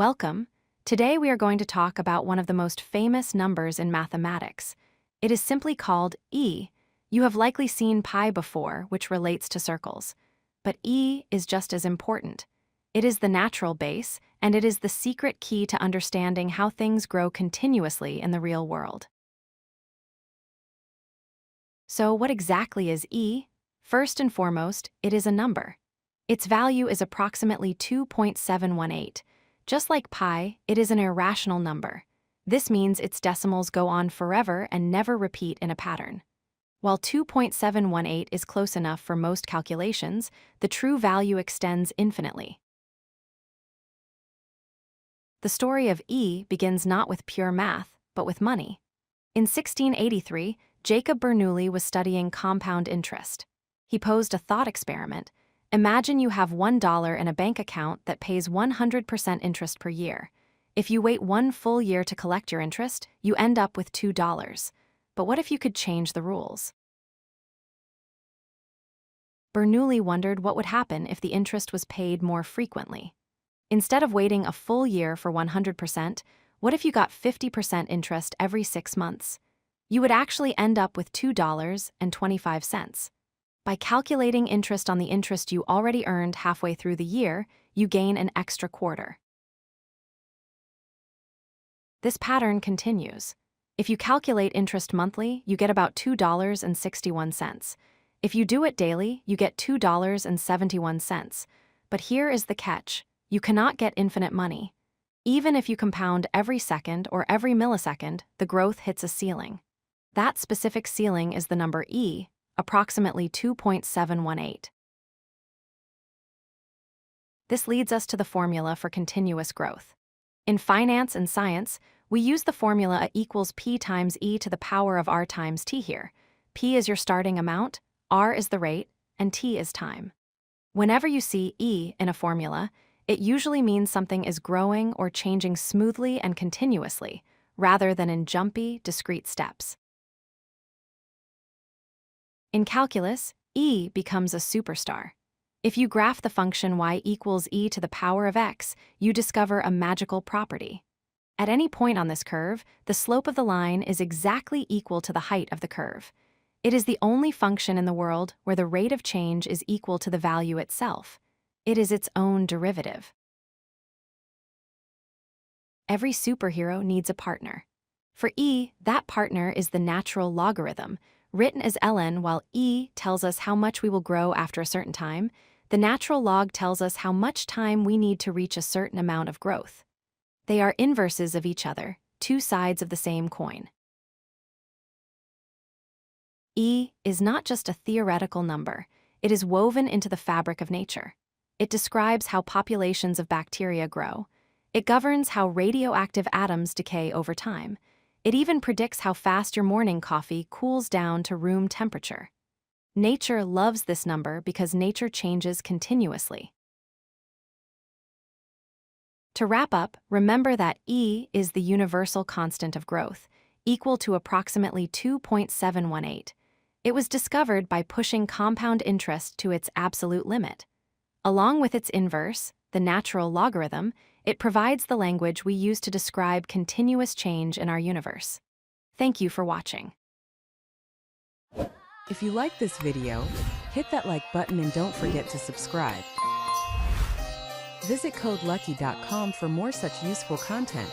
Welcome. Today we are going to talk about one of the most famous numbers in mathematics. It is simply called e. You have likely seen pi before, which relates to circles. But e is just as important. It is the natural base, and it is the secret key to understanding how things grow continuously in the real world. So what exactly is e? First and foremost, it is a number. Its value is approximately 2.718. Just like pi, it is an irrational number. This means its decimals go on forever and never repeat in a pattern. While 2.718 is close enough for most calculations, the true value extends infinitely. The story of e begins not with pure math, but with money. In 1683, Jacob Bernoulli was studying compound interest. He posed a thought experiment. Imagine you have $1 in a bank account that pays 100% interest per year. If you wait one full year to collect your interest, you end up with $2. But what if you could change the rules? Bernoulli wondered what would happen if the interest was paid more frequently. Instead of waiting a full year for 100%, what if you got 50% interest every 6 months? You would actually end up with $2.25. By calculating interest on the interest you already earned halfway through the year, you gain an extra quarter. This pattern continues. If you calculate interest monthly, you get about $2.61. If you do it daily, you get $2.71. But here is the catch. You cannot get infinite money. Even if you compound every second or every millisecond, the growth hits a ceiling. That specific ceiling is the number e, approximately 2.718. This leads us to the formula for continuous growth. In finance and science, we use the formula A equals P times e to the power of R times t here. P is your starting amount, R is the rate, and t is time. Whenever you see e in a formula, it usually means something is growing or changing smoothly and continuously, rather than in jumpy, discrete steps. In calculus, e becomes a superstar. If you graph the function y equals e to the power of x, you discover a magical property. At any point on this curve, the slope of the line is exactly equal to the height of the curve. It is the only function in the world where the rate of change is equal to the value itself. It is its own derivative. Every superhero needs a partner. For e, that partner is the natural logarithm, written as ln. While e tells us how much we will grow after a certain time, the natural log tells us how much time we need to reach a certain amount of growth. They are inverses of each other, two sides of the same coin. E is not just a theoretical number, it is woven into the fabric of nature. It describes how populations of bacteria grow. It governs how radioactive atoms decay over time. It even predicts how fast your morning coffee cools down to room temperature. Nature loves this number because nature changes continuously. To wrap up, remember that e is the universal constant of growth, equal to approximately 2.718. It was discovered by pushing compound interest to its absolute limit. Along with its inverse, the natural logarithm, it provides the language we use to describe continuous change in our universe. Thank you for watching. If you like this video, hit that like button and don't forget to subscribe. Visit codelucky.com for more such useful content.